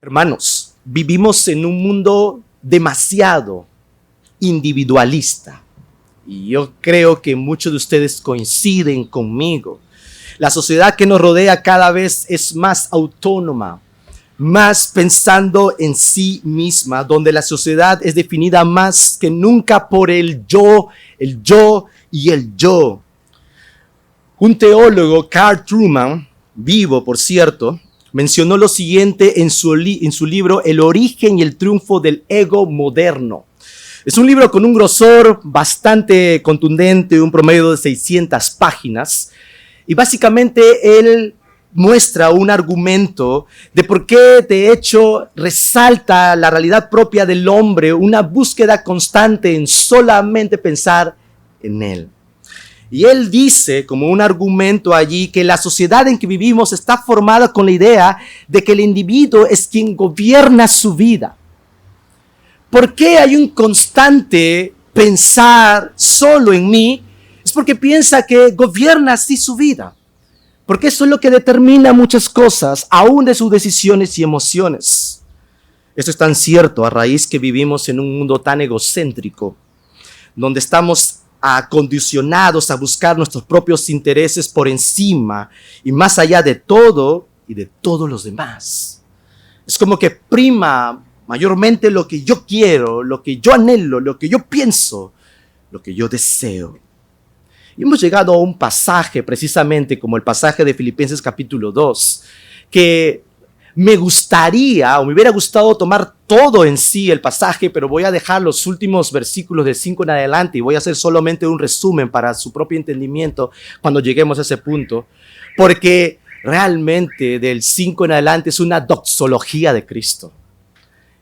Hermanos, vivimos en un mundo demasiado individualista y yo creo que muchos de ustedes coinciden conmigo. La sociedad que nos rodea cada vez es más autónoma, más pensando en sí misma, donde la sociedad es definida más que nunca por el yo y el yo. Un teólogo, Carl Trueman, vivo por cierto, mencionó lo siguiente en su libro El origen y el triunfo del ego moderno. Es un libro con un grosor bastante contundente, un promedio de 600 páginas, y básicamente él muestra un argumento de por qué de hecho resalta la realidad propia del hombre, una búsqueda constante en solamente pensar en él. Y él dice, como un argumento allí, que la sociedad en que vivimos está formada con la idea de que el individuo es quien gobierna su vida. ¿Por qué hay un constante pensar solo en mí? Es porque piensa que gobierna así su vida. Porque eso es lo que determina muchas cosas, aún de sus decisiones y emociones. Esto es tan cierto a raíz que vivimos en un mundo tan egocéntrico, donde estamos acondicionados a buscar nuestros propios intereses por encima y más allá de todo y de todos los demás. Es como que prima mayormente lo que yo quiero, lo que yo anhelo, lo que yo pienso, lo que yo deseo. Y hemos llegado a un pasaje, precisamente como el pasaje de Filipenses capítulo 2, que me gustaría o me hubiera gustado tomar todo en sí el pasaje, pero voy a dejar los últimos versículos de 5 en adelante y voy a hacer solamente un resumen para su propio entendimiento cuando lleguemos a ese punto, porque realmente del 5 en adelante es una doxología de Cristo.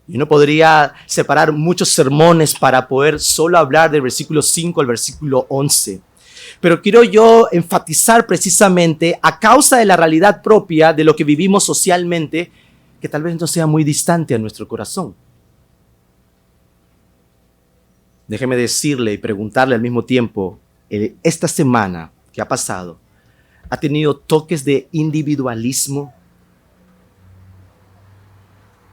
Y uno podría separar muchos sermones para poder solo hablar del versículo 5 al versículo 11. Pero quiero yo enfatizar precisamente a causa de la realidad propia de lo que vivimos socialmente, que tal vez no sea muy distante a nuestro corazón. Déjeme decirle y preguntarle al mismo tiempo, esta semana que ha pasado, ¿ha tenido toques de individualismo?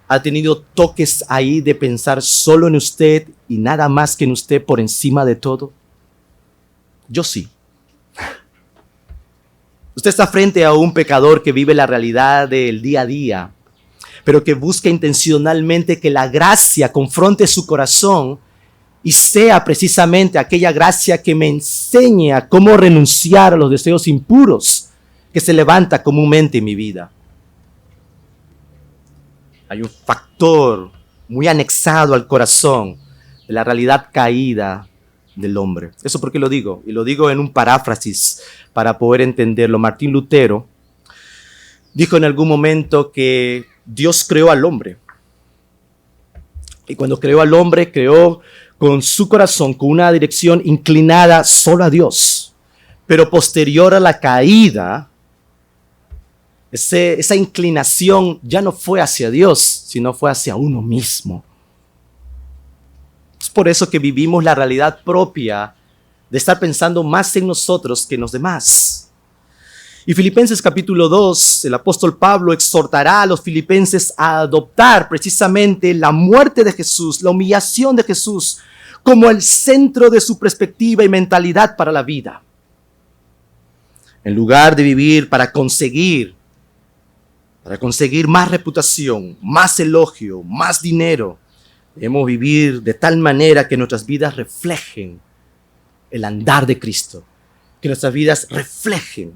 ¿Ha tenido toques ahí de pensar solo en usted y nada más que en usted por encima de todo? Yo sí. Usted está frente a un pecador que vive la realidad del día a día, pero que busca intencionalmente que la gracia confronte su corazón y sea precisamente aquella gracia que me enseña cómo renunciar a los deseos impuros que se levanta comúnmente en mi vida. Hay un factor muy anexado al corazón de la realidad caída del hombre. ¿Eso por qué lo digo? Y lo digo en un paráfrasis para poder entenderlo. Martín Lutero dijo en algún momento que Dios creó al hombre. Y cuando creó al hombre, creó con su corazón, con una dirección inclinada solo a Dios. Pero posterior a la caída, esa inclinación ya no fue hacia Dios, sino fue hacia uno mismo. Es por eso que vivimos la realidad propia de estar pensando más en nosotros que en los demás. Y Filipenses capítulo 2, el apóstol Pablo exhortará a los filipenses a adoptar precisamente la muerte de Jesús, la humillación de Jesús, como el centro de su perspectiva y mentalidad para la vida. En lugar de vivir para conseguir más reputación, más elogio, más dinero, debemos vivir de tal manera que nuestras vidas reflejen el andar de Cristo, que nuestras vidas reflejen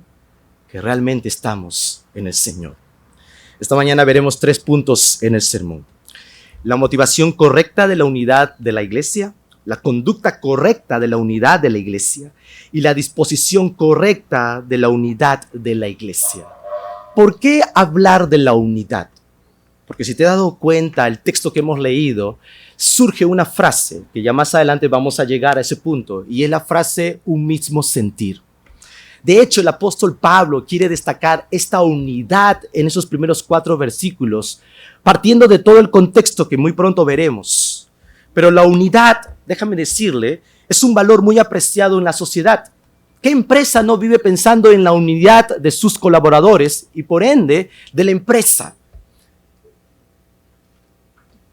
que realmente estamos en el Señor. Esta mañana veremos 3 puntos en el sermón: la motivación correcta de la unidad de la iglesia, la conducta correcta de la unidad de la iglesia y la disposición correcta de la unidad de la iglesia. ¿Por qué hablar de la unidad? Porque si te has dado cuenta, el texto que hemos leído, surge una frase, que ya más adelante vamos a llegar a ese punto, y es la frase un mismo sentir. De hecho, el apóstol Pablo quiere destacar esta unidad en esos primeros 4 versículos, partiendo de todo el contexto que muy pronto veremos. Pero la unidad, déjame decirle, es un valor muy apreciado en la sociedad. ¿Qué empresa no vive pensando en la unidad de sus colaboradores y por ende de la empresa?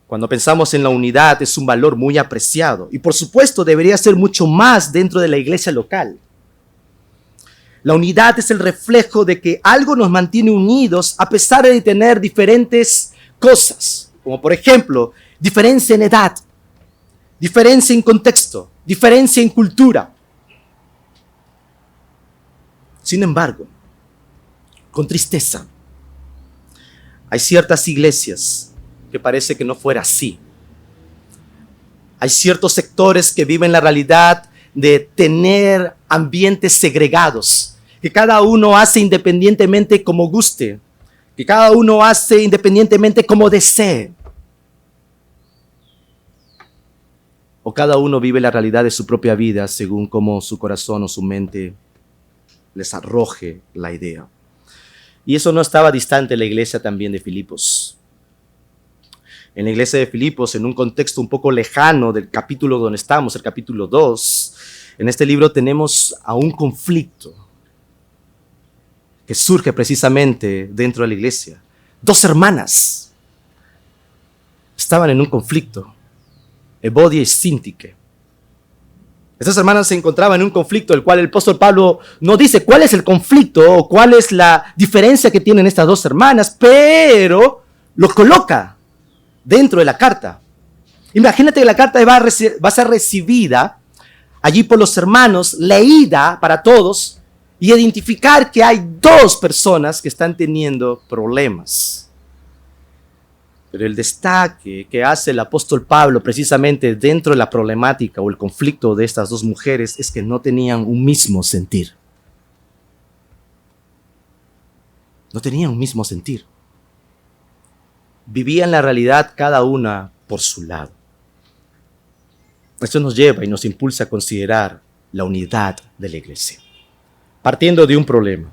Cuando pensamos en la unidad, es un valor muy apreciado y por supuesto debería ser mucho más dentro de la iglesia local. La unidad es el reflejo de que algo nos mantiene unidos a pesar de tener diferentes cosas, como por ejemplo, diferencia en edad, diferencia en contexto, diferencia en cultura. Sin embargo, con tristeza, hay ciertas iglesias que parece que no fuera así. Hay ciertos sectores que viven la realidad de tener ambientes segregados, que cada uno hace independientemente como guste, que cada uno hace independientemente como desee. O cada uno vive la realidad de su propia vida según como su corazón o su mente les arroje la idea. Y eso no estaba distante en la iglesia también de Filipos. En la iglesia de Filipos, en un contexto un poco lejano del capítulo donde estamos, el capítulo 2, en este libro tenemos a un conflicto que surge precisamente dentro de la iglesia. Dos hermanas estaban en un conflicto, Evodia y Síntique. Estas hermanas se encontraban en un conflicto, el cual el apóstol Pablo no dice cuál es el conflicto o cuál es la diferencia que tienen estas dos hermanas, pero lo coloca dentro de la carta. Imagínate que la carta va a ser recibida allí por los hermanos, leída para todos y identificar que hay dos personas que están teniendo problemas. Pero el destaque que hace el apóstol Pablo precisamente dentro de la problemática o el conflicto de estas dos mujeres es que no tenían un mismo sentir. No tenían un mismo sentir. Vivían la realidad cada una por su lado. Esto nos lleva y nos impulsa a considerar la unidad de la iglesia. Partiendo de un problema,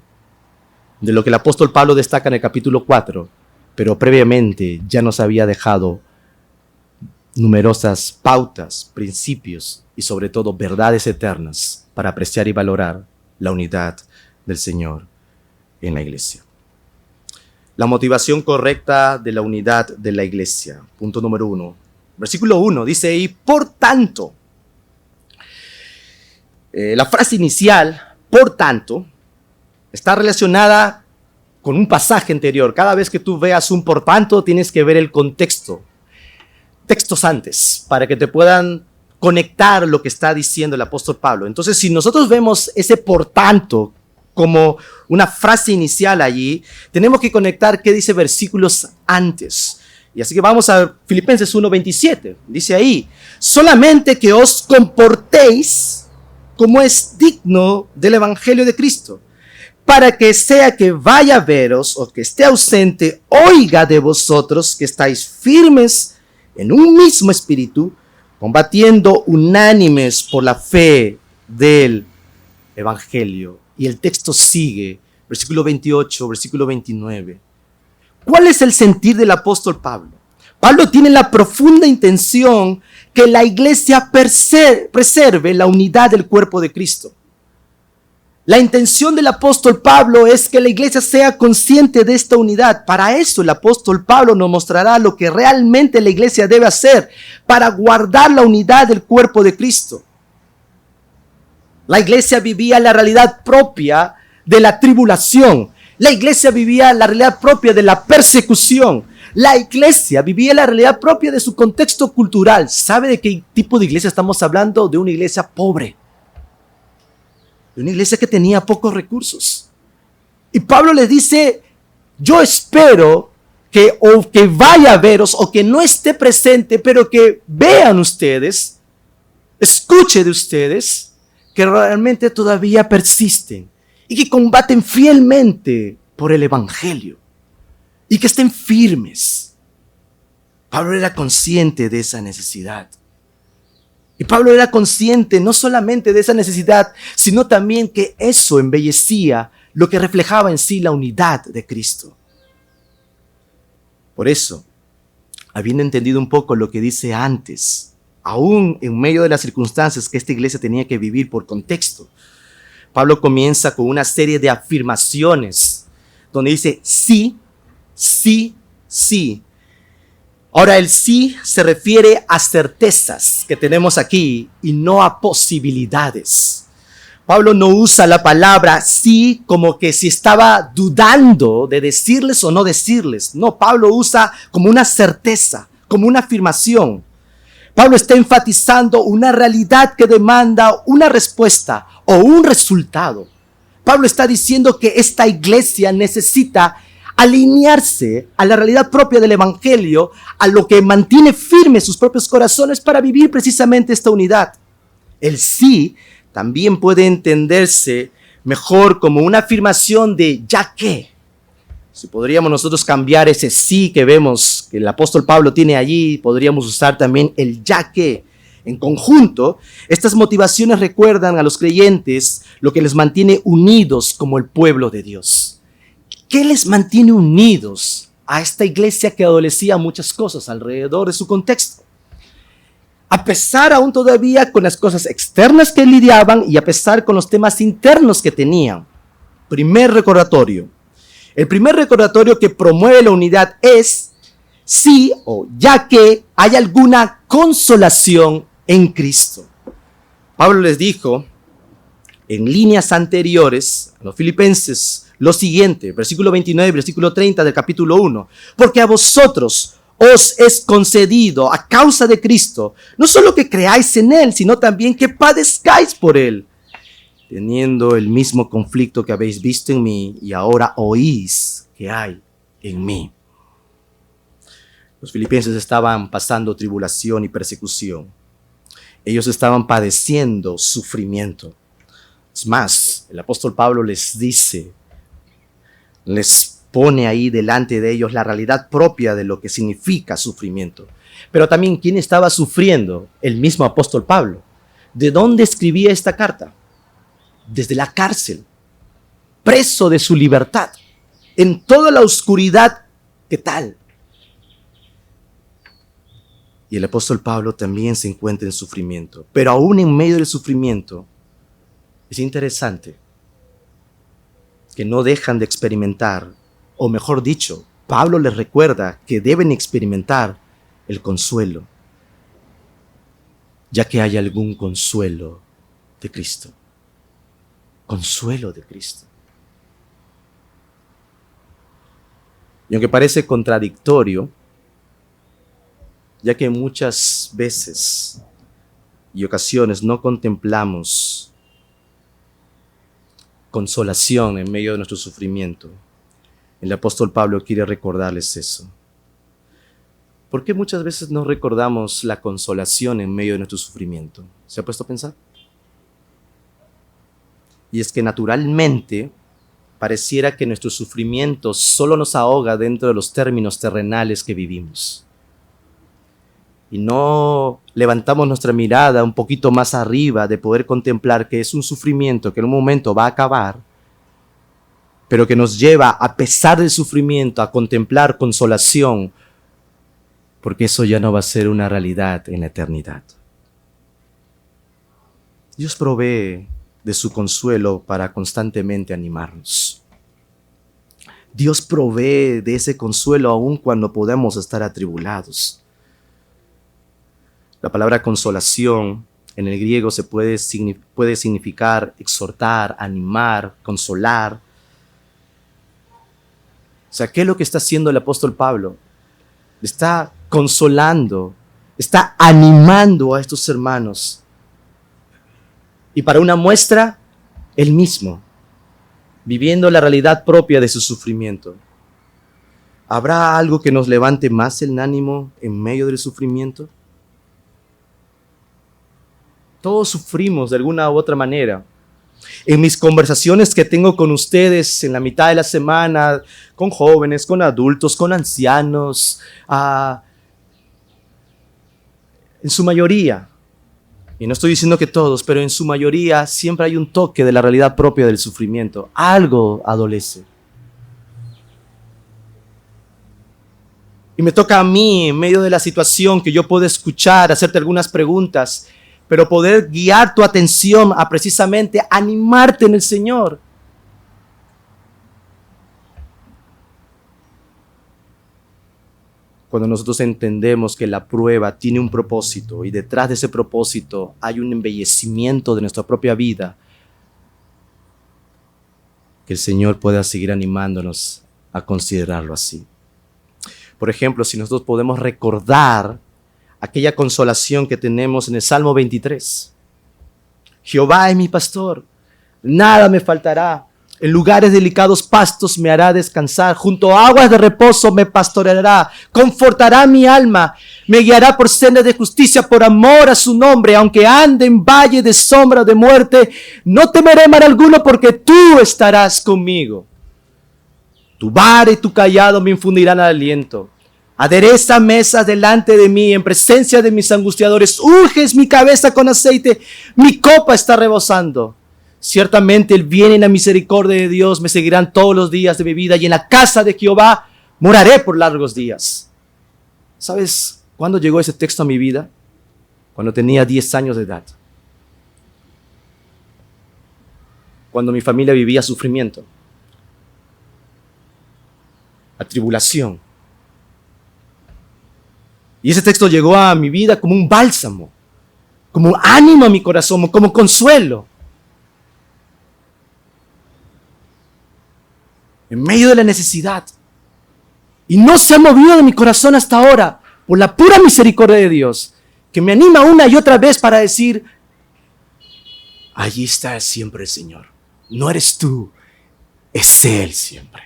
de lo que el apóstol Pablo destaca en el capítulo 4, pero previamente ya nos había dejado numerosas pautas, principios y sobre todo verdades eternas para apreciar y valorar la unidad del Señor en la iglesia. La motivación correcta de la unidad de la iglesia. Punto número 1. Versículo 1 dice ahí, por tanto. La frase inicial, por tanto, está relacionada con un pasaje anterior. Cada vez que tú veas un por tanto, tienes que ver el contexto. Textos antes, para que te puedan conectar lo que está diciendo el apóstol Pablo. Entonces, si nosotros vemos ese por tanto como una frase inicial allí, tenemos que conectar qué dice versículos antes. Y así que vamos a Filipenses 1:27. Dice ahí, solamente que os comportéis como es digno del evangelio de Cristo, para que sea que vaya a veros o que esté ausente, oiga de vosotros que estáis firmes en un mismo espíritu, combatiendo unánimes por la fe del evangelio. Y el texto sigue, versículo 28, versículo 29. ¿Cuál es el sentir del apóstol Pablo? Pablo tiene la profunda intención que la iglesia preserve la unidad del cuerpo de Cristo. La intención del apóstol Pablo es que la iglesia sea consciente de esta unidad. Para eso el apóstol Pablo nos mostrará lo que realmente la iglesia debe hacer para guardar la unidad del cuerpo de Cristo. La iglesia vivía la realidad propia de la tribulación. La iglesia vivía la realidad propia de la persecución. La iglesia vivía la realidad propia de su contexto cultural. ¿Sabe de qué tipo de iglesia estamos hablando? De una iglesia pobre. De una iglesia que tenía pocos recursos. Y Pablo les dice, yo espero que vaya a veros o que no esté presente, pero que vean ustedes, escuche de ustedes, que realmente todavía persisten y que combaten fielmente por el evangelio y que estén firmes. Pablo era consciente de esa necesidad. Y Pablo era consciente no solamente de esa necesidad, sino también que eso embellecía lo que reflejaba en sí la unidad de Cristo. Por eso, habiendo entendido un poco lo que dice antes, aún en medio de las circunstancias que esta iglesia tenía que vivir por contexto, Pablo comienza con una serie de afirmaciones donde dice sí, sí, sí. Ahora, el sí se refiere a certezas que tenemos aquí y no a posibilidades. Pablo no usa la palabra sí como que si estaba dudando de decirles o no decirles. No, Pablo usa como una certeza, como una afirmación. Pablo está enfatizando una realidad que demanda una respuesta o un resultado. Pablo está diciendo que esta iglesia necesita alinearse a la realidad propia del evangelio, a lo que mantiene firmes sus propios corazones para vivir precisamente esta unidad. El sí también puede entenderse mejor como una afirmación de ya que. Si podríamos nosotros cambiar ese sí que vemos que el apóstol Pablo tiene allí, podríamos usar también el ya que. En conjunto, estas motivaciones recuerdan a los creyentes lo que les mantiene unidos como el pueblo de Dios. ¿Qué les mantiene unidos a esta iglesia que adolecía muchas cosas alrededor de su contexto? A pesar aún todavía con las cosas externas que lidiaban y a pesar con los temas internos que tenían. Primer recordatorio. El primer recordatorio que promueve la unidad es sí o ya que hay alguna consolación en Cristo. Pablo les dijo en líneas anteriores a los filipenses lo siguiente, versículo 29 y versículo 30 del capítulo 1. Porque a vosotros os es concedido a causa de Cristo, no solo que creáis en Él, sino también que padezcáis por Él, teniendo el mismo conflicto que habéis visto en mí y ahora oís que hay en mí. Los filipenses estaban pasando tribulación y persecución. Ellos estaban padeciendo sufrimiento. Es más, el apóstol Pablo les dice, les pone ahí delante de ellos la realidad propia de lo que significa sufrimiento. Pero también, ¿quién estaba sufriendo? El mismo apóstol Pablo. ¿De dónde escribía esta carta? Desde la cárcel, preso de su libertad, en toda la oscuridad. ¿Qué tal? Y el apóstol Pablo también se encuentra en sufrimiento. Pero aún en medio del sufrimiento, es interesante que no dejan de experimentar, o mejor dicho, Pablo les recuerda que deben experimentar el consuelo, ya que hay algún consuelo de Cristo. Consuelo de Cristo. Y aunque parece contradictorio, ya que muchas veces y ocasiones no contemplamos consolación en medio de nuestro sufrimiento, el apóstol Pablo quiere recordarles eso. ¿Por qué muchas veces no recordamos la consolación en medio de nuestro sufrimiento? ¿Se ha puesto a pensar? Y es que naturalmente pareciera que nuestro sufrimiento solo nos ahoga dentro de los términos terrenales que vivimos. Y no levantamos nuestra mirada un poquito más arriba de poder contemplar que es un sufrimiento que en un momento va a acabar, pero que nos lleva, a pesar del sufrimiento, a contemplar consolación, porque eso ya no va a ser una realidad en la eternidad. Dios provee de su consuelo para constantemente animarnos. Dios provee de ese consuelo aun cuando podemos estar atribulados. La palabra consolación en el griego puede significar exhortar, animar, consolar. O sea, ¿qué es lo que está haciendo el apóstol Pablo? Está consolando, está animando a estos hermanos. Y para una muestra, él mismo, viviendo la realidad propia de su sufrimiento. ¿Habrá algo que nos levante más el ánimo en medio del sufrimiento? Todos sufrimos de alguna u otra manera. En mis conversaciones que tengo con ustedes en la mitad de la semana, con jóvenes, con adultos, con ancianos, en su mayoría, y no estoy diciendo que todos, pero en su mayoría siempre hay un toque de la realidad propia del sufrimiento. Algo adolece. Y me toca a mí, en medio de la situación, que yo puedo escuchar, hacerte algunas preguntas, pero poder guiar tu atención a precisamente animarte en el Señor. Cuando nosotros entendemos que la prueba tiene un propósito y detrás de ese propósito hay un embellecimiento de nuestra propia vida, que el Señor pueda seguir animándonos a considerarlo así. Por ejemplo, si nosotros podemos recordar aquella consolación que tenemos en el Salmo 23. Jehová es mi pastor, nada me faltará. En lugares delicados pastos me hará descansar, junto a aguas de reposo me pastoreará, confortará mi alma, me guiará por sendas de justicia por amor a su nombre, aunque ande en valle de sombra de muerte, no temeré mal alguno porque tú estarás conmigo. Tu vara y tu cayado me infundirán aliento. Adereza mesas delante de mí en presencia de mis angustiadores, unges mi cabeza con aceite, mi copa está rebosando. Ciertamente el bien y la misericordia de Dios me seguirán todos los días de mi vida y en la casa de Jehová moraré por largos días. ¿Sabes cuándo llegó ese texto a mi vida? Cuando tenía 10 años de edad. Cuando mi familia vivía sufrimiento, atribulación. Y ese texto llegó a mi vida como un bálsamo, como ánimo a mi corazón, como consuelo. En medio de la necesidad. Y no se ha movido de mi corazón hasta ahora, por la pura misericordia de Dios, que me anima una y otra vez para decir, allí está siempre el Señor. No eres tú, es Él siempre.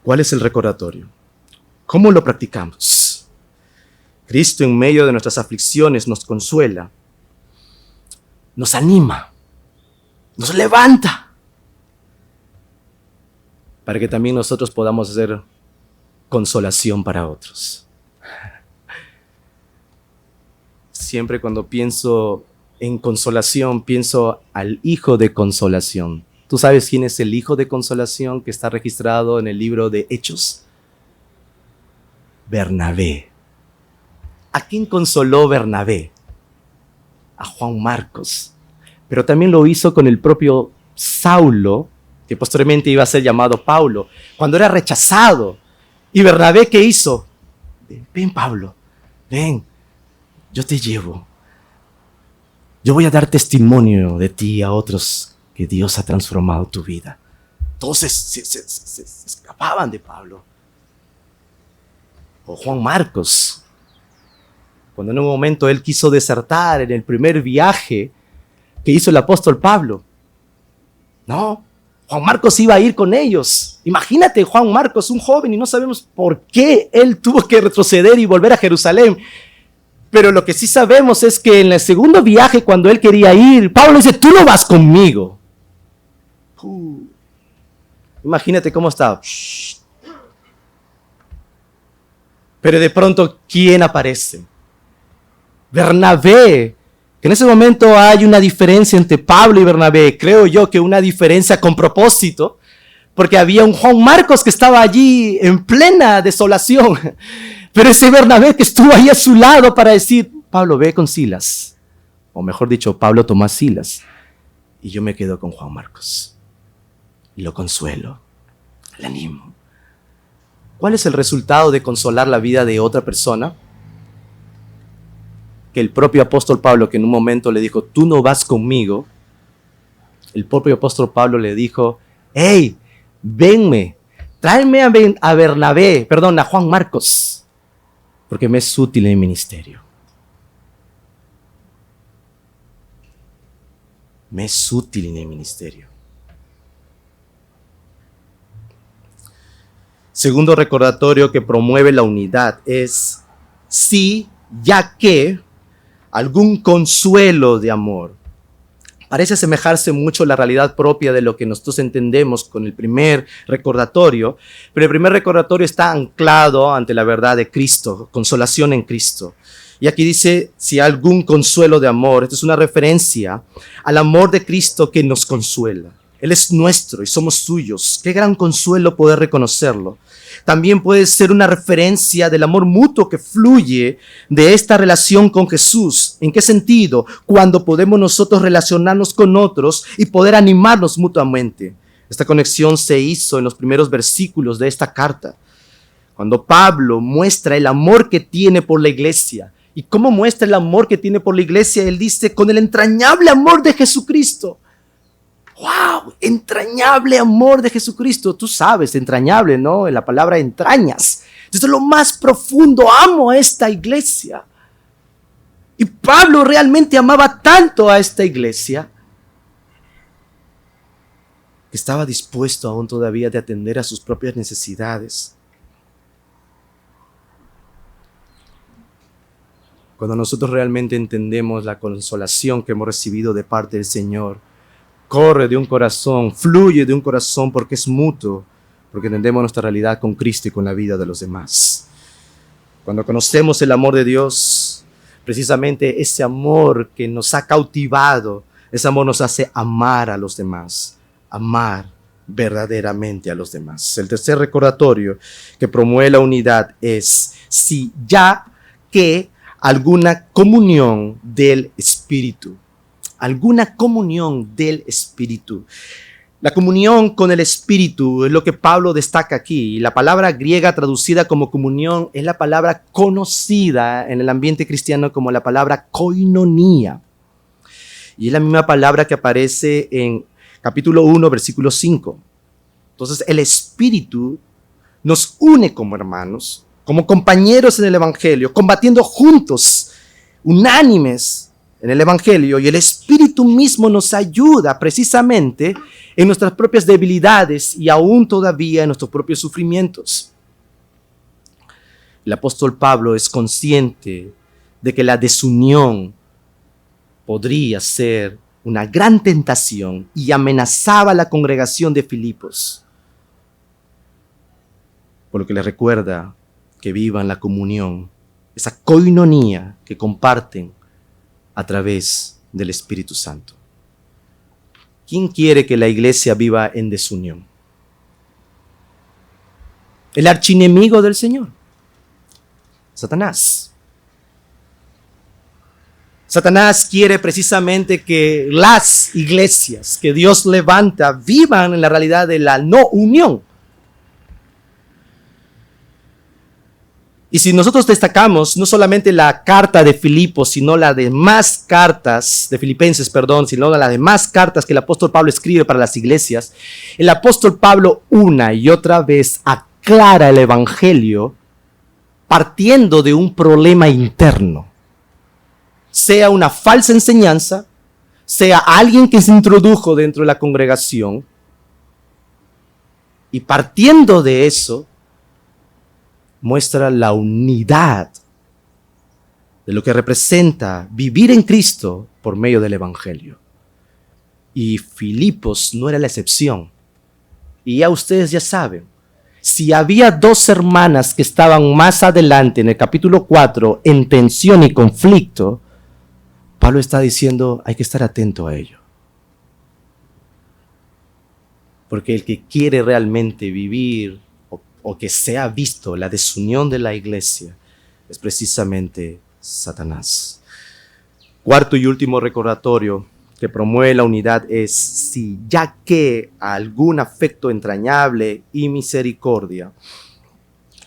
¿Cuál es el recordatorio? ¿Cómo lo practicamos? Cristo en medio de nuestras aflicciones nos consuela, nos anima, nos levanta, para que también nosotros podamos hacer consolación para otros. Siempre cuando pienso en consolación, pienso al Hijo de Consolación. ¿Tú sabes quién es el Hijo de Consolación que está registrado en el libro de Hechos? Bernabé. ¿A quién consoló Bernabé? A Juan Marcos. Pero también lo hizo con el propio Saulo, que posteriormente iba a ser llamado Pablo, cuando era rechazado. ¿Y Bernabé qué hizo? Ven, Pablo, ven, yo te llevo. Yo voy a dar testimonio de ti a otros que Dios ha transformado tu vida. Todos se escapaban de Pablo. O Juan Marcos, cuando en un momento él quiso desertar en el primer viaje que hizo el apóstol Pablo. No, Juan Marcos iba a ir con ellos. Imagínate, Juan Marcos, un joven, y no sabemos por qué él tuvo que retroceder y volver a Jerusalén. Pero lo que sí sabemos es que en el segundo viaje, cuando él quería ir, Pablo dice, tú no vas conmigo. Imagínate cómo estaba. Pero de pronto, ¿quién aparece? Bernabé. Que en ese momento hay una diferencia entre Pablo y Bernabé. Creo yo que una diferencia con propósito, porque había un Juan Marcos que estaba allí en plena desolación. Pero ese Bernabé que estuvo ahí a su lado para decir, Pablo, ve con Silas. O mejor dicho, Pablo tomó a Silas. Y yo me quedo con Juan Marcos. Y lo consuelo, le animo. ¿Cuál es el resultado de consolar la vida de otra persona? Que el propio apóstol Pablo, que en un momento le dijo, tú no vas conmigo, el propio apóstol Pablo le dijo, hey, venme, tráeme a Bernabé, perdón, a Juan Marcos, porque me es útil en el ministerio. Me es útil en el ministerio. Segundo recordatorio que promueve la unidad es sí, ya que algún consuelo de amor. Parece asemejarse mucho a la realidad propia de lo que nosotros entendemos con el primer recordatorio, pero el primer recordatorio está anclado ante la verdad de Cristo, consolación en Cristo. Y aquí dice, si algún consuelo de amor, esto es una referencia al amor de Cristo que nos consuela. Él es nuestro y somos suyos. Qué gran consuelo poder reconocerlo. También puede ser una referencia del amor mutuo que fluye de esta relación con Jesús. ¿En qué sentido? Cuando podemos nosotros relacionarnos con otros y poder animarnos mutuamente. Esta conexión se hizo en los primeros versículos de esta carta, cuando Pablo muestra el amor que tiene por la iglesia. ¿Y cómo muestra el amor que tiene por la iglesia? Él dice, con el entrañable amor de Jesucristo. ¡Wow! Entrañable amor de Jesucristo. Tú sabes, entrañable, ¿no? En la palabra entrañas. Desde lo más profundo amo a esta iglesia. Y Pablo realmente amaba tanto a esta iglesia que estaba dispuesto aún todavía de atender a sus propias necesidades. Cuando nosotros realmente entendemos la consolación que hemos recibido de parte del Señor, corre de un corazón, fluye de un corazón porque es mutuo, porque entendemos nuestra realidad con Cristo y con la vida de los demás. Cuando conocemos el amor de Dios, precisamente ese amor que nos ha cautivado, ese amor nos hace amar a los demás, amar verdaderamente a los demás. El tercer recordatorio que promueve la unidad es si ya que alguna comunión del Espíritu. Alguna comunión del Espíritu. La comunión con el Espíritu es lo que Pablo destaca aquí. La palabra griega traducida como comunión es la palabra conocida en el ambiente cristiano como la palabra koinonía. Y es la misma palabra que aparece en capítulo 1, versículo 5. Entonces el Espíritu nos une como hermanos, como compañeros en el Evangelio, combatiendo juntos, unánimes en el Evangelio, y el Espíritu mismo nos ayuda precisamente en nuestras propias debilidades y aún todavía en nuestros propios sufrimientos. El apóstol Pablo es consciente de que la desunión podría ser una gran tentación y amenazaba a la congregación de Filipos, por lo que les recuerda que vivan la comunión, esa koinonía que comparten a través del Espíritu Santo. ¿Quién quiere que la iglesia viva en desunión? El archienemigo del Señor, Satanás. Satanás quiere precisamente que las iglesias que Dios levanta vivan en la realidad de la no unión. Y si nosotros destacamos no solamente la carta de Filipos, sino las demás cartas de Filipenses, sino las demás cartas que el apóstol Pablo escribe para las iglesias, el apóstol Pablo una y otra vez aclara el evangelio partiendo de un problema interno. Sea una falsa enseñanza, sea alguien que se introdujo dentro de la congregación, y partiendo de eso, muestra la unidad de lo que representa vivir en Cristo por medio del Evangelio. Y Filipos no era la excepción. Y ya ustedes ya saben, si había dos hermanas que estaban más adelante en el capítulo 4 en tensión y conflicto, Pablo está diciendo, hay que estar atento a ello. Porque el que quiere realmente vivir o que sea visto la desunión de la iglesia es precisamente Satanás. Cuarto y último recordatorio que promueve la unidad es si ya que algún afecto entrañable y misericordia.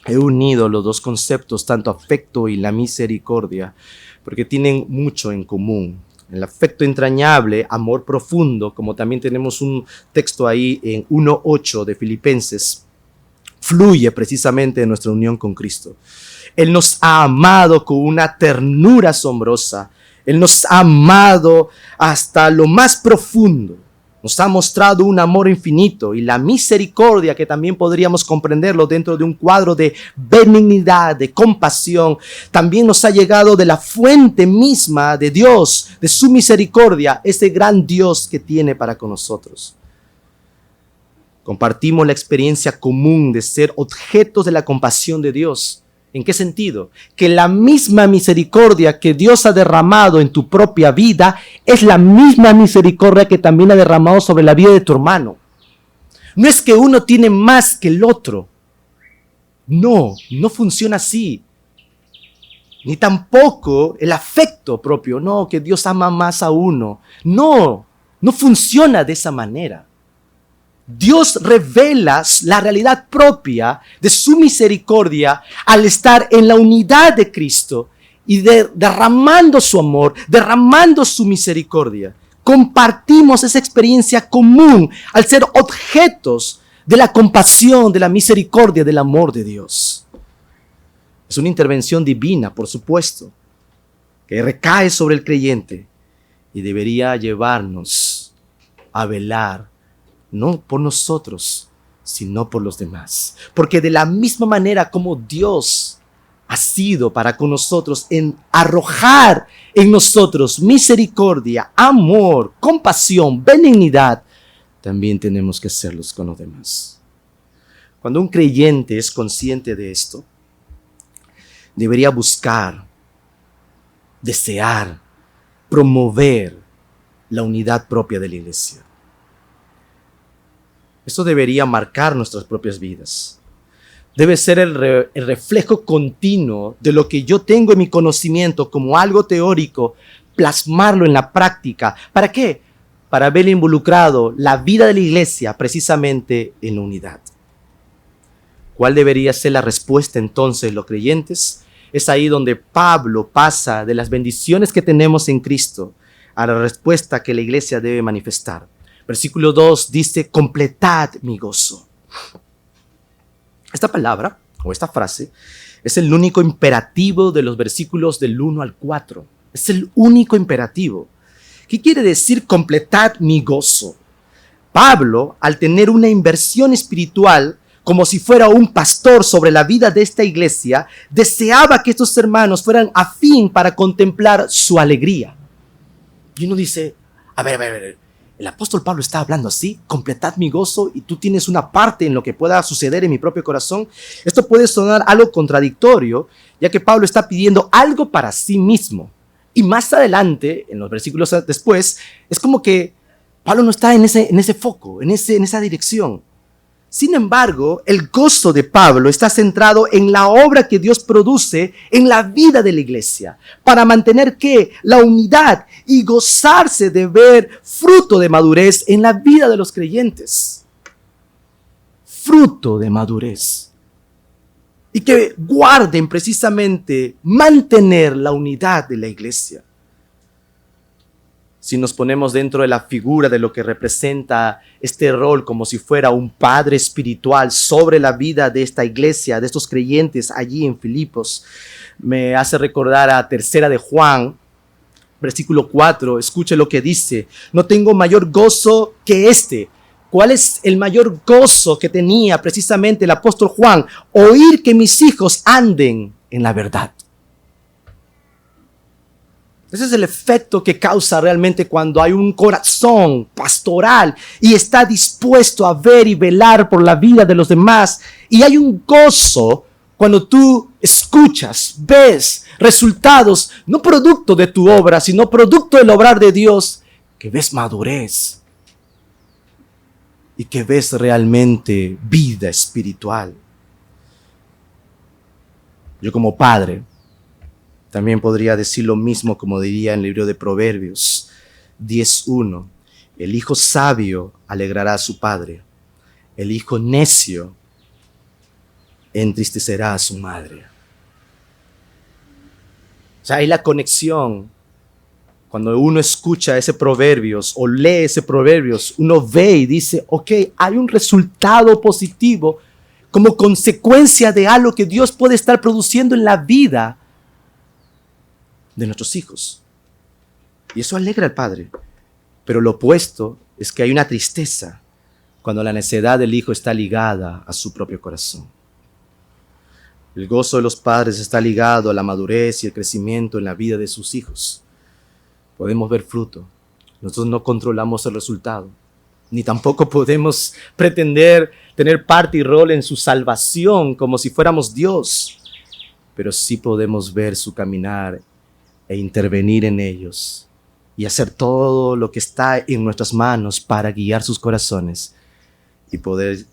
He unido los dos conceptos, tanto afecto y la misericordia, porque tienen mucho en común. El afecto entrañable, amor profundo, como también tenemos un texto ahí en 1:8 de Filipenses, fluye precisamente de nuestra unión con Cristo. Él nos ha amado con una ternura asombrosa. Él nos ha amado hasta lo más profundo. Nos ha mostrado un amor infinito y la misericordia, que también podríamos comprenderlo dentro de un cuadro de benignidad, de compasión, también nos ha llegado de la fuente misma de Dios, de su misericordia, ese gran Dios que tiene para con nosotros. Compartimos la experiencia común de ser objetos de la compasión de Dios. ¿En qué sentido? Que la misma misericordia que Dios ha derramado en tu propia vida es la misma misericordia que también ha derramado sobre la vida de tu hermano. No es que uno tiene más que el otro. No funciona así. Ni tampoco el afecto propio. No, que Dios ama más a uno. No funciona de esa manera. Dios revela la realidad propia de su misericordia al estar en la unidad de Cristo y derramando su amor, derramando su misericordia. Compartimos esa experiencia común al ser objetos de la compasión, de la misericordia, del amor de Dios. Es una intervención divina, por supuesto, que recae sobre el creyente y debería llevarnos a velar, no por nosotros, sino por los demás. Porque de la misma manera como Dios ha sido para con nosotros en arrojar en nosotros misericordia, amor, compasión, benignidad, también tenemos que hacerlos con los demás. Cuando un creyente es consciente de esto, debería buscar, desear, promover la unidad propia de la iglesia. Esto debería marcar nuestras propias vidas. Debe ser el reflejo continuo de lo que yo tengo en mi conocimiento como algo teórico, plasmarlo en la práctica. ¿Para qué? Para ver involucrado la vida de la iglesia precisamente en la unidad. ¿Cuál debería ser la respuesta entonces de los creyentes? Es ahí donde Pablo pasa de las bendiciones que tenemos en Cristo a la respuesta que la iglesia debe manifestar. Versículo 2 dice, completad mi gozo. Esta palabra o esta frase es el único imperativo de los versículos del 1 al 4. Es el único imperativo. ¿Qué quiere decir completad mi gozo? Pablo, al tener una inversión espiritual, como si fuera un pastor sobre la vida de esta iglesia, deseaba que estos hermanos fueran afín para contemplar su alegría. Y uno dice, a ver, el apóstol Pablo está hablando así, completad mi gozo, y tú tienes una parte en lo que pueda suceder en mi propio corazón. Esto puede sonar algo contradictorio, ya que Pablo está pidiendo algo para sí mismo. Y más adelante, en los versículos después, es como que Pablo no está en ese foco, en esa dirección. Sin embargo, el gozo de Pablo está centrado en la obra que Dios produce en la vida de la iglesia, para mantener ¿qué? La unidad y gozarse de ver fruto de madurez en la vida de los creyentes. Fruto de madurez. Y que guarden precisamente mantener la unidad de la iglesia. Si nos ponemos dentro de la figura de lo que representa este rol como si fuera un padre espiritual sobre la vida de esta iglesia, de estos creyentes allí en Filipos, me hace recordar a 3 de Juan, versículo 4, escuche lo que dice, no tengo mayor gozo que este. ¿Cuál es el mayor gozo que tenía precisamente el apóstol Juan? Oír que mis hijos anden en la verdad. Ese es el efecto que causa realmente cuando hay un corazón pastoral y está dispuesto a ver y velar por la vida de los demás. Y hay un gozo cuando tú escuchas, ves resultados, no producto de tu obra, sino producto del obrar de Dios, que ves madurez y que ves realmente vida espiritual. Yo como padre, también podría decir lo mismo como diría en el libro de Proverbios 10:1. El hijo sabio alegrará a su padre. El hijo necio entristecerá a su madre. O sea, hay la conexión. Cuando uno escucha ese Proverbios o lee ese Proverbios, uno ve y dice, ok, hay un resultado positivo como consecuencia de algo que Dios puede estar produciendo en la vida de nuestros hijos. Y eso alegra al padre. Pero lo opuesto es que hay una tristeza cuando la necedad del hijo está ligada a su propio corazón. El gozo de los padres está ligado a la madurez y el crecimiento en la vida de sus hijos. Podemos ver fruto. Nosotros no controlamos el resultado, ni tampoco podemos pretender tener parte y rol en su salvación como si fuéramos Dios. Pero sí podemos ver su caminar e intervenir en ellos y hacer todo lo que está en nuestras manos para guiar sus corazones y poder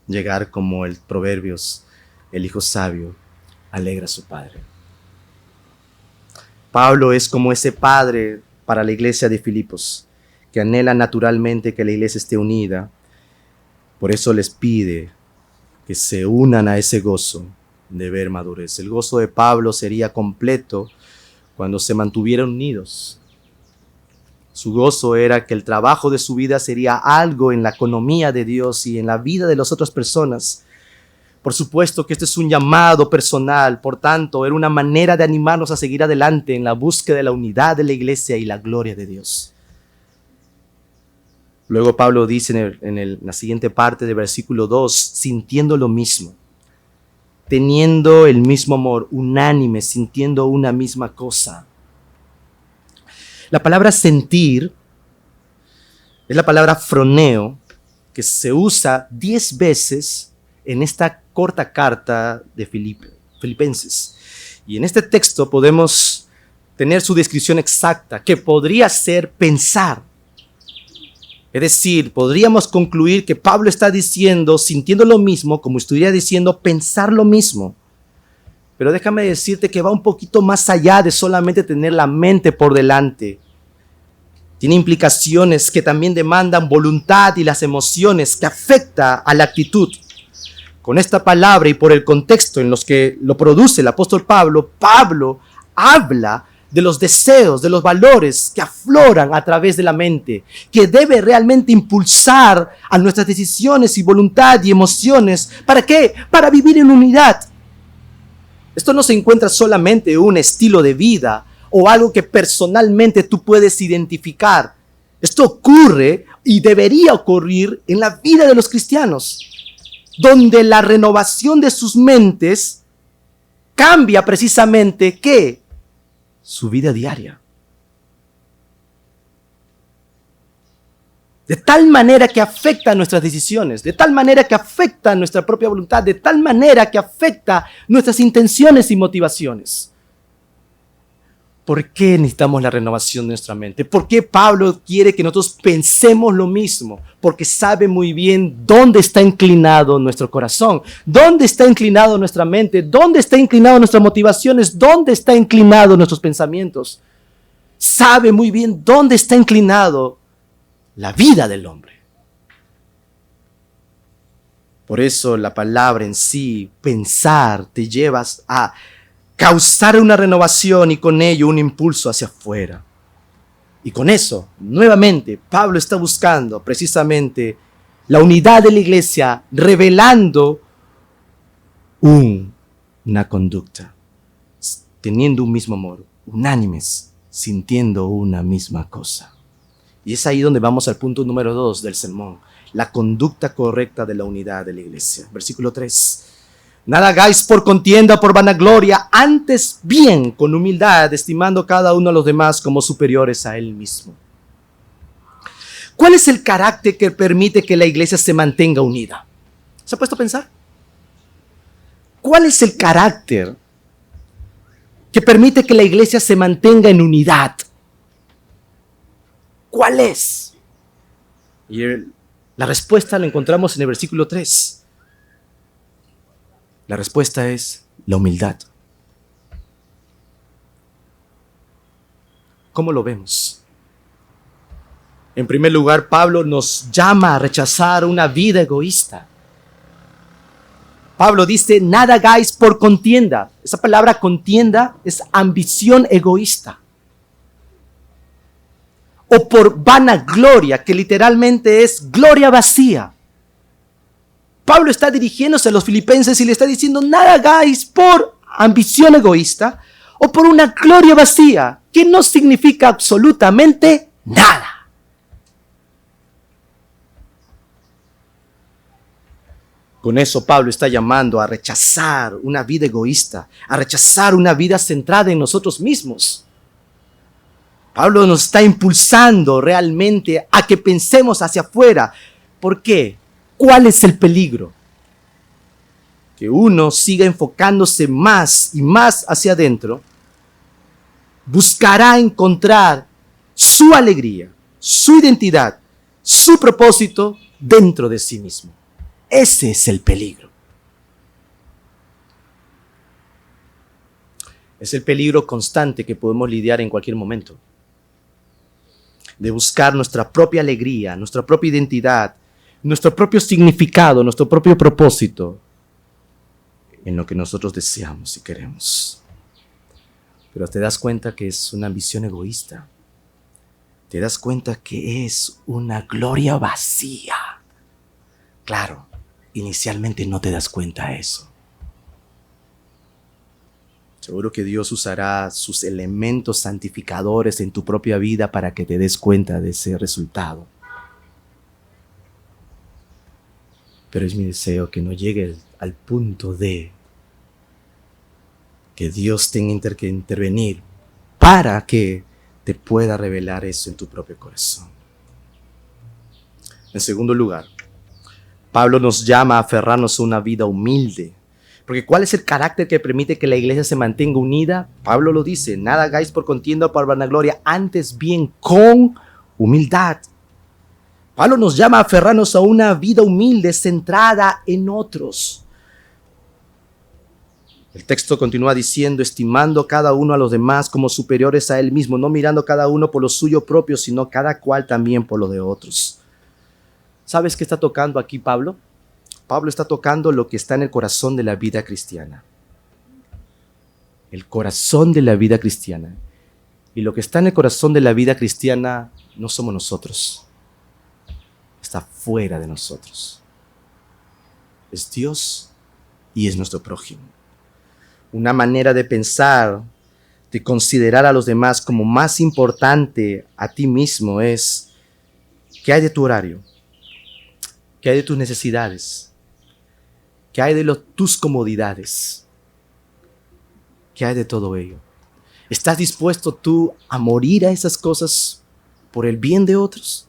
llegar como el Proverbios, el hijo sabio alegra a su padre. Pablo es como ese padre para la iglesia de Filipos, que anhela naturalmente que la iglesia esté unida Por eso les pide que se unan a ese gozo de ver madurez. El gozo de Pablo sería completo cuando se mantuvieran unidos. Su gozo era que el trabajo de su vida sería algo en la economía de Dios y en la vida de las otras personas. Por supuesto que este es un llamado personal, por tanto, era una manera de animarnos a seguir adelante en la búsqueda de la unidad de la iglesia y la gloria de Dios. Luego Pablo dice en la siguiente parte del versículo 2, sintiendo lo mismo, teniendo el mismo amor, unánime, sintiendo una misma cosa. La palabra sentir es la palabra froneo, que se usa 10 veces en esta corta carta de Filipenses. Y en este texto podemos tener su descripción exacta, que podría ser pensar. Es decir, podríamos concluir que Pablo está diciendo, sintiendo lo mismo, como estuviera diciendo, pensar lo mismo. Pero déjame decirte que va un poquito más allá de solamente tener la mente por delante. Tiene implicaciones que también demandan voluntad y las emociones que afecta a la actitud. Con esta palabra y por el contexto en los que lo produce el apóstol Pablo, Pablo habla de los deseos, de los valores que afloran a través de la mente, que debe realmente impulsar a nuestras decisiones y voluntad y emociones. ¿Para qué? Para vivir en unidad. Esto no se encuentra solamente en un estilo de vida o algo que personalmente tú puedes identificar. Esto ocurre y debería ocurrir en la vida de los cristianos, donde la renovación de sus mentes cambia precisamente, ¿qué? Su vida diaria. De tal manera que afecta nuestras decisiones, de tal manera que afecta nuestra propia voluntad, de tal manera que afecta nuestras intenciones y motivaciones. ¿Por qué necesitamos la renovación de nuestra mente? ¿Por qué Pablo quiere que nosotros pensemos lo mismo? Porque sabe muy bien dónde está inclinado nuestro corazón, dónde está inclinado nuestra mente, dónde está inclinado nuestras motivaciones, dónde está inclinado nuestros pensamientos. Sabe muy bien dónde está inclinado la vida del hombre. Por eso la palabra en sí, pensar, te llevas a causar una renovación y con ello un impulso hacia afuera. Y con eso, nuevamente, Pablo está buscando precisamente la unidad de la iglesia, revelando una conducta, teniendo un mismo amor, unánimes, sintiendo una misma cosa. Y es ahí donde vamos al punto número 2 del sermón, la conducta correcta de la unidad de la iglesia. Versículo 3. Nada hagáis por contienda o por vanagloria, antes bien con humildad, estimando cada uno a los demás como superiores a él mismo. ¿Cuál es el carácter que permite que la iglesia se mantenga unida? ¿Se ha puesto a pensar? ¿Cuál es el carácter que permite que la iglesia se mantenga en unidad? ¿Cuál es? Y la respuesta la encontramos en el versículo 3. La respuesta es la humildad. ¿Cómo lo vemos? En primer lugar, Pablo nos llama a rechazar una vida egoísta. Pablo dice, nada hagáis por contienda. Esa palabra contienda es ambición egoísta. O por vanagloria, que literalmente es gloria vacía. Pablo está dirigiéndose a los filipenses y le está diciendo, nada hagáis por ambición egoísta o por una gloria vacía, que no significa absolutamente nada. Con eso Pablo está llamando a rechazar una vida egoísta, a rechazar una vida centrada en nosotros mismos. Pablo nos está impulsando realmente a que pensemos hacia afuera. ¿Por qué? ¿Cuál es el peligro? Que uno siga enfocándose más y más hacia adentro, buscará encontrar su alegría, su identidad, su propósito dentro de sí mismo. Ese es el peligro. Es el peligro constante que podemos lidiar en cualquier momento. De buscar nuestra propia alegría, nuestra propia identidad, nuestro propio significado, nuestro propio propósito en lo que nosotros deseamos y queremos. Pero te das cuenta que es una ambición egoísta. Te das cuenta que es una gloria vacía. Claro, inicialmente no te das cuenta de eso. Seguro que Dios usará sus elementos santificadores en tu propia vida para que te des cuenta de ese resultado. Pero es mi deseo que no llegue al punto de que Dios tenga que intervenir para que te pueda revelar eso en tu propio corazón. En segundo lugar, Pablo nos llama a aferrarnos a una vida humilde. Porque ¿cuál es el carácter que permite que la iglesia se mantenga unida? Pablo lo dice: nada hagáis por contienda o por vanagloria, antes bien con humildad. Pablo nos llama a aferrarnos a una vida humilde centrada en otros. El texto continúa diciendo: estimando cada uno a los demás como superiores a él mismo, no mirando cada uno por lo suyo propio, sino cada cual también por lo de otros. ¿Sabes qué está tocando aquí Pablo? Pablo está tocando lo que está en el corazón de la vida cristiana. El corazón de la vida cristiana. Y lo que está en el corazón de la vida cristiana no somos nosotros. Está fuera de nosotros. Es Dios y es nuestro prójimo. Una manera de pensar, de considerar a los demás como más importante a ti mismo es: ¿qué hay de tu horario? ¿Qué hay de tus necesidades? ¿Qué hay de tus comodidades? ¿Qué hay de todo ello? ¿Estás dispuesto tú a morir a esas cosas por el bien de otros?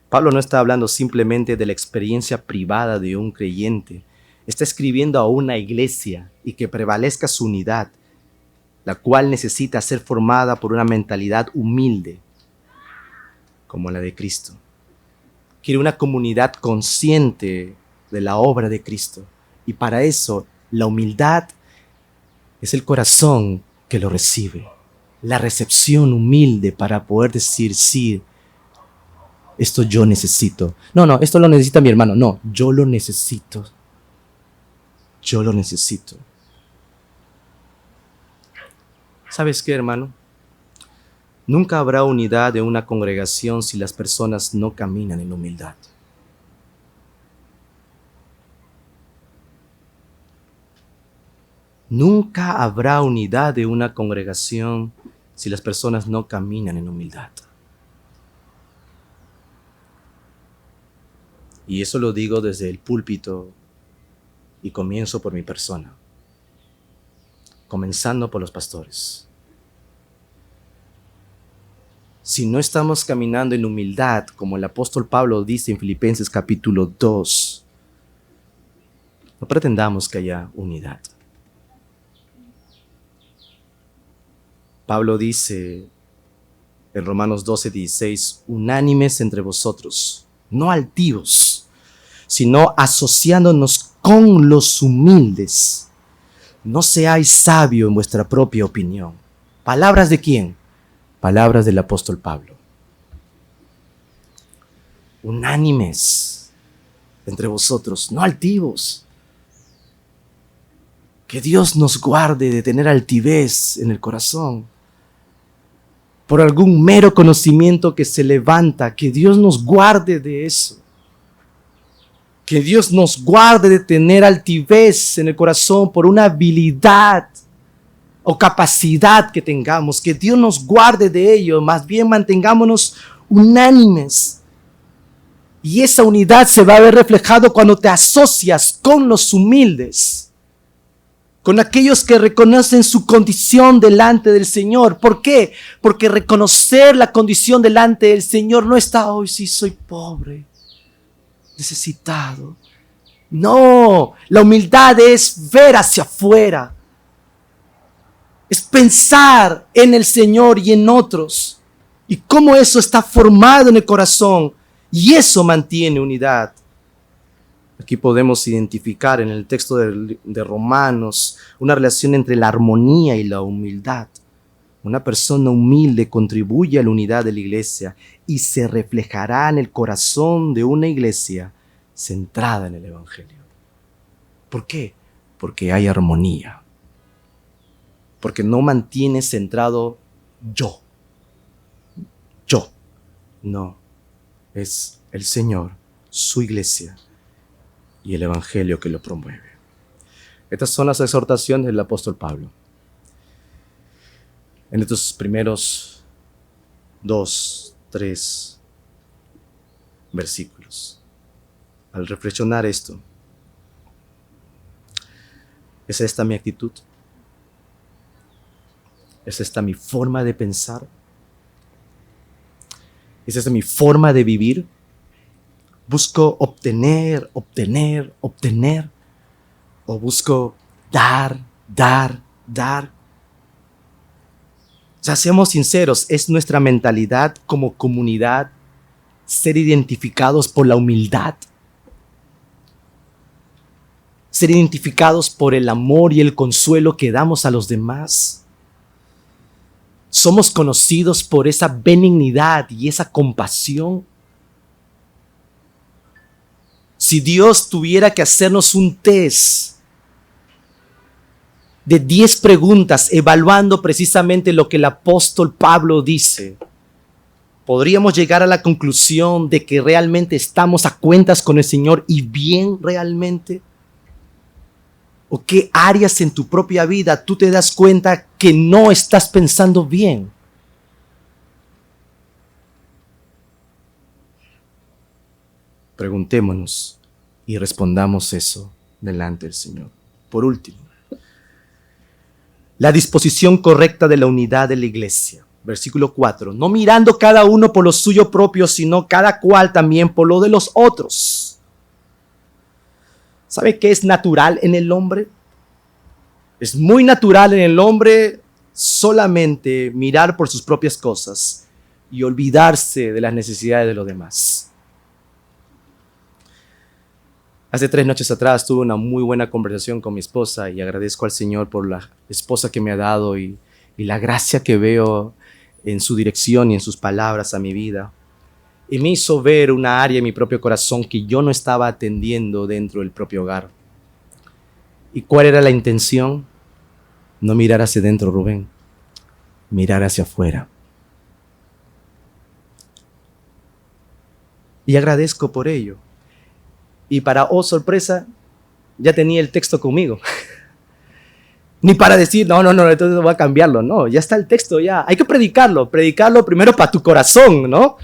Pablo no está hablando simplemente de la experiencia privada de un creyente. Está escribiendo a una iglesia y que prevalezca su unidad, la cual necesita ser formada por una mentalidad humilde, como la de Cristo. Quiere una comunidad consciente de la obra de Cristo. Y para eso, la humildad es el corazón que lo recibe. La recepción humilde para poder decir: sí, esto yo necesito. No, esto lo necesita mi hermano. No, yo lo necesito. Yo lo necesito. ¿Sabes qué, hermano? Nunca habrá unidad de una congregación si las personas no caminan en humildad. Nunca habrá unidad de una congregación si las personas no caminan en humildad. Y eso lo digo desde el púlpito y comienzo por mi persona, comenzando por los pastores. Si no estamos caminando en humildad, como el apóstol Pablo dice en Filipenses capítulo 2, no pretendamos que haya unidad. Pablo dice en Romanos 12:16, unánimes entre vosotros, no altivos, sino asociándonos con los humildes. No seáis sabios en vuestra propia opinión. ¿Palabras de quién? Palabras del apóstol Pablo. Unánimes entre vosotros, no altivos. Que Dios nos guarde de tener altivez en el corazón por algún mero conocimiento que se levanta. Que Dios nos guarde de eso. Que Dios nos guarde de tener altivez en el corazón por una habilidad o capacidad que tengamos. Que Dios nos guarde de ello. Más bien mantengámonos unánimes. Y esa unidad se va a ver reflejado cuando te asocias con los humildes, con aquellos que reconocen su condición delante del Señor. ¿Por qué? Porque reconocer la condición delante del Señor no está: hoy sí soy pobre, necesitado. No, la humildad es ver hacia afuera. Es pensar en el Señor y en otros. Y cómo eso está formado en el corazón. Y eso mantiene unidad. Aquí podemos identificar en el texto de Romanos una relación entre la armonía y la humildad. Una persona humilde contribuye a la unidad de la iglesia y se reflejará en el corazón de una iglesia centrada en el Evangelio. ¿Por qué? Porque hay armonía. Porque no mantiene centrado yo. No, es el Señor, su iglesia y el Evangelio que lo promueve. Estas son las exhortaciones del apóstol Pablo. En estos primeros 2, 3 versículos. Al reflexionar esto, ¿es esta mi actitud? ¿Es esta mi forma de pensar? ¿Es esta mi forma de vivir? ¿Busco obtener? ¿O busco dar? O sea, seamos sinceros, es nuestra mentalidad como comunidad ser identificados por la humildad, ser identificados por el amor y el consuelo que damos a los demás. Somos conocidos por esa benignidad y esa compasión. Si Dios tuviera que hacernos un test de 10 preguntas evaluando precisamente lo que el apóstol Pablo dice, podríamos llegar a la conclusión de que realmente estamos a cuentas con el Señor y bien realmente. ¿O qué áreas en tu propia vida tú te das cuenta que no estás pensando bien? Preguntémonos y respondamos eso delante del Señor. Por último, la disposición correcta de la unidad de la iglesia. Versículo 4. No mirando cada uno por lo suyo propio, sino cada cual también por lo de los otros. ¿Sabe qué es natural en el hombre? Es muy natural en el hombre solamente mirar por sus propias cosas y olvidarse de las necesidades de los demás. Hace 3 noches atrás tuve una muy buena conversación con mi esposa y agradezco al Señor por la esposa que me ha dado y la gracia que veo en su dirección y en sus palabras a mi vida. Y me hizo ver una área en mi propio corazón que yo no estaba atendiendo dentro del propio hogar. ¿Y cuál era la intención? No mirar hacia adentro, Rubén. Mirar hacia afuera. Y agradezco por ello. Y para, sorpresa, ya tenía el texto conmigo. Ni para decir, no, entonces voy a cambiarlo. No, ya está el texto, ya. Hay que predicarlo primero para tu corazón, ¿no?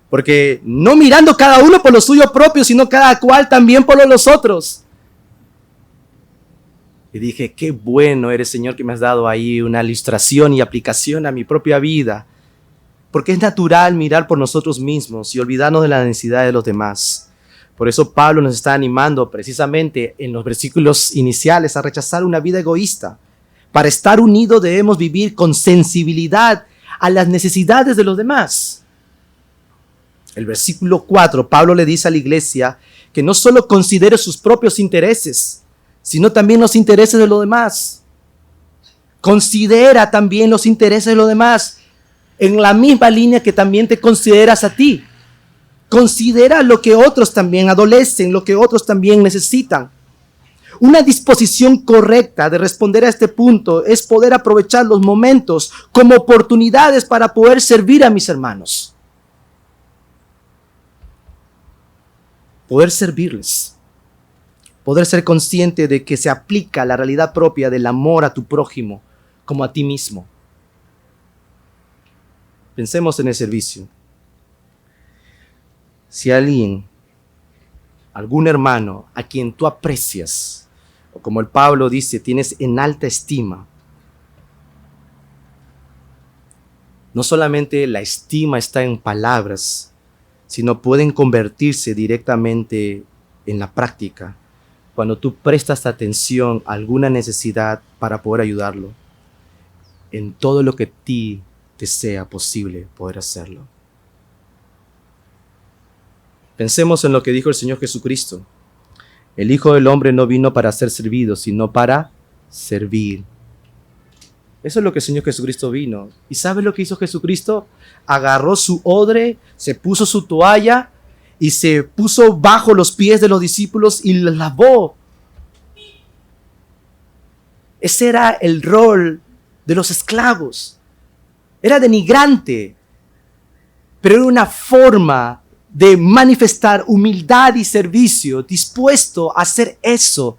Porque no mirando cada uno por lo suyo propio, sino cada cual también por los otros. Y dije, qué bueno eres, Señor, que me has dado ahí una ilustración y aplicación a mi propia vida. Porque es natural mirar por nosotros mismos y olvidarnos de la necesidad de los demás. Por eso Pablo nos está animando precisamente en los versículos iniciales a rechazar una vida egoísta. Para estar unidos debemos vivir con sensibilidad a las necesidades de los demás. El versículo 4, Pablo le dice a la iglesia que no solo considere sus propios intereses, sino también los intereses de los demás. Considera también los intereses de los demás en la misma línea que también te consideras a ti. Considera lo que otros también adolecen, lo que otros también necesitan. Una disposición correcta de responder a este punto es poder aprovechar los momentos como oportunidades para poder servir a mis hermanos. Poder servirles. Poder ser consciente de que se aplica la realidad propia del amor a tu prójimo como a ti mismo. Pensemos en el servicio. Si alguien, algún hermano a quien tú aprecias, o como el Pablo dice, tienes en alta estima, no solamente la estima está en palabras, sino pueden convertirse directamente en la práctica cuando tú prestas atención a alguna necesidad para poder ayudarlo, en todo lo que a ti te sea posible poder hacerlo. Pensemos en lo que dijo el Señor Jesucristo. El Hijo del Hombre no vino para ser servido, sino para servir Eso es lo que el Señor Jesucristo vino. ¿Y sabes lo que hizo Jesucristo? Agarró su odre, se puso su toalla y se puso bajo los pies de los discípulos y los lavó. Ese era el rol de los esclavos. Era denigrante, pero era una forma de manifestar humildad y servicio, dispuesto a hacer eso.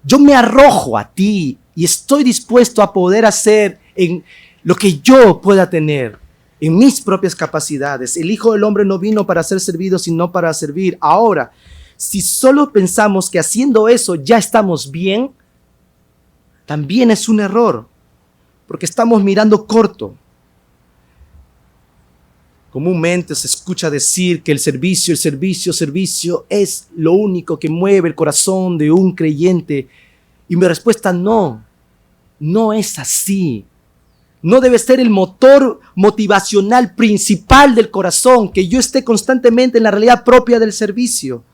Yo me arrojo a ti y estoy dispuesto a poder hacer en lo que yo pueda tener, en mis propias capacidades. El Hijo del Hombre no vino para ser servido, sino para servir. Ahora, si solo pensamos que haciendo eso ya estamos bien, también es un error, porque estamos mirando corto. Comúnmente se escucha decir que el servicio es lo único que mueve el corazón de un creyente. Y mi respuesta no es así. No debe ser el motor motivacional principal del corazón, que yo esté constantemente en la realidad propia del servicio.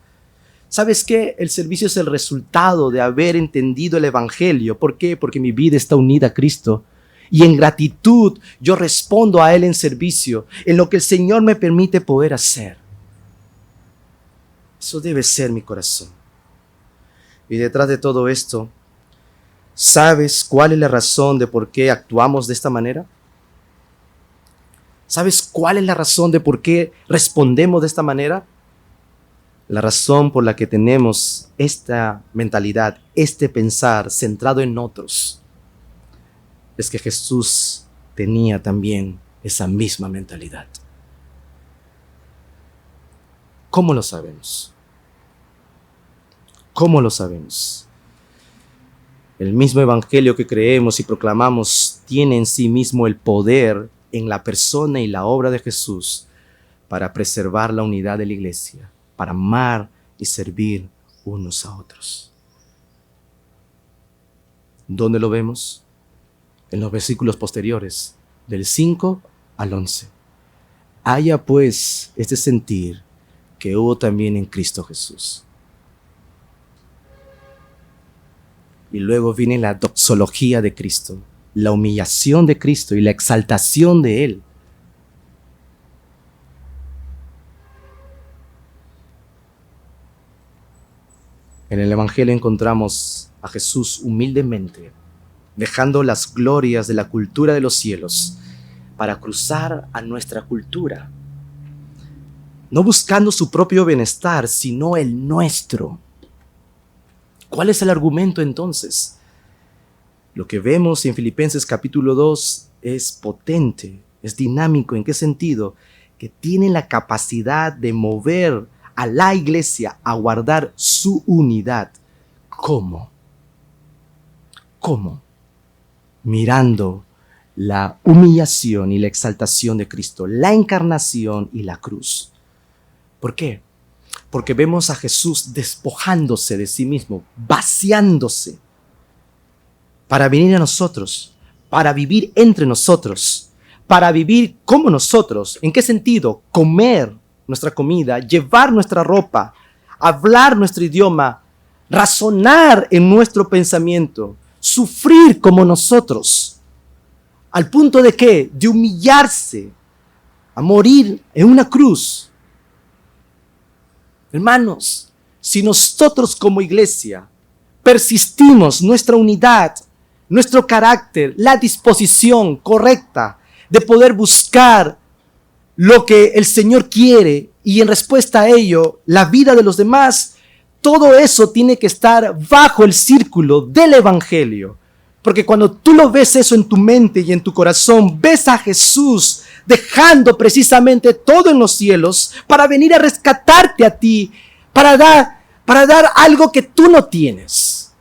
¿Sabes qué? El servicio es el resultado de haber entendido el Evangelio. ¿Por qué? Porque mi vida está unida a Cristo. Y en gratitud yo respondo a Él en servicio, en lo que el Señor me permite poder hacer. Eso debe ser mi corazón. Y detrás de todo esto, ¿sabes cuál es la razón de por qué actuamos de esta manera? ¿Sabes cuál es la razón de por qué respondemos de esta manera? La razón por la que tenemos esta mentalidad, este pensar centrado en otros, es que Jesús tenía también esa misma mentalidad. ¿Cómo lo sabemos? ¿Cómo lo sabemos? El mismo evangelio que creemos y proclamamos tiene en sí mismo el poder en la persona y la obra de Jesús para preservar la unidad de la iglesia, para amar y servir unos a otros. ¿Dónde lo vemos? En los versículos posteriores, del 5 al 11. Haya pues este sentir que hubo también en Cristo Jesús. Y luego viene la doxología de Cristo, la humillación de Cristo y la exaltación de Él. En el Evangelio encontramos a Jesús humildemente, dejando las glorias de la cultura de los cielos para cruzar a nuestra cultura, no buscando su propio bienestar, sino el nuestro. ¿Cuál es el argumento entonces? Lo que vemos en Filipenses capítulo 2 es potente, es dinámico. ¿En qué sentido? Que tiene la capacidad de mover a la iglesia a guardar su unidad. ¿Cómo? ¿Cómo? Mirando la humillación y la exaltación de Cristo, la encarnación y la cruz. ¿Por qué? Porque vemos a Jesús despojándose de sí mismo, vaciándose, para venir a nosotros, para vivir entre nosotros, para vivir como nosotros. ¿En qué sentido? Comer nuestra comida, llevar nuestra ropa, hablar nuestro idioma, razonar en nuestro pensamiento, sufrir como nosotros, al punto de ¿qué? De humillarse, a morir en una cruz. Hermanos, si nosotros como iglesia persistimos nuestra unidad, nuestro carácter, la disposición correcta de poder buscar lo que el Señor quiere y en respuesta a ello la vida de los demás, todo eso tiene que estar bajo el círculo del Evangelio. Porque cuando tú lo ves eso en tu mente y en tu corazón, ves a Jesús dejando precisamente todo en los cielos para venir a rescatarte a ti, para dar algo que tú no tienes,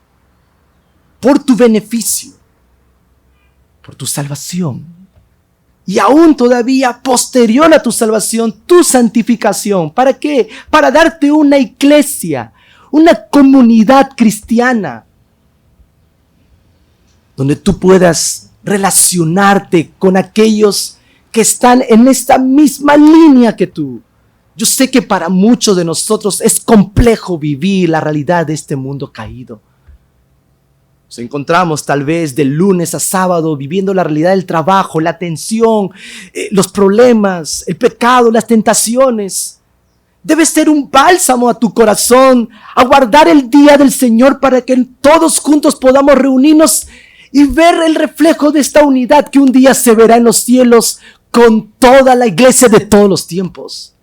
por tu beneficio, por tu salvación. Y aún todavía posterior a tu salvación, tu santificación. ¿Para qué? Para darte una iglesia, una comunidad cristiana, donde tú puedas relacionarte con aquellos que están en esta misma línea que tú. Yo sé que para muchos de nosotros es complejo vivir la realidad de este mundo caído. Nos encontramos tal vez de lunes a sábado viviendo la realidad del trabajo, la tensión, los problemas, el pecado, las tentaciones. Debe ser un bálsamo a tu corazón, aguardar el día del Señor para que todos juntos podamos reunirnos y ver el reflejo de esta unidad que un día se verá en los cielos con toda la iglesia de todos los tiempos.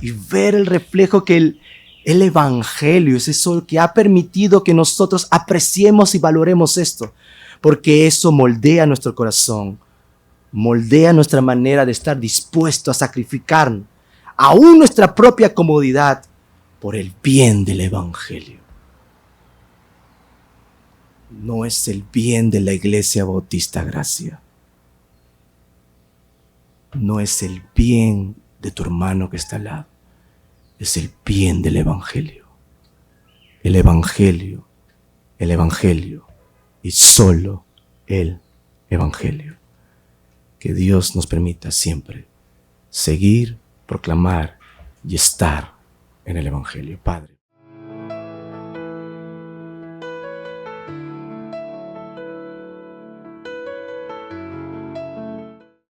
Y ver el reflejo que el Evangelio es eso que ha permitido que nosotros apreciemos y valoremos esto, porque eso moldea nuestro corazón, moldea nuestra manera de estar dispuesto a sacrificarnos, aún nuestra propia comodidad, por el bien del Evangelio. No es el bien de la Iglesia Bautista Gracia. No es el bien de tu hermano que está al lado. Es el bien del Evangelio. El Evangelio. El Evangelio. Y solo el Evangelio. Que Dios nos permita siempre seguir, proclamar y estar en el Evangelio. Padre.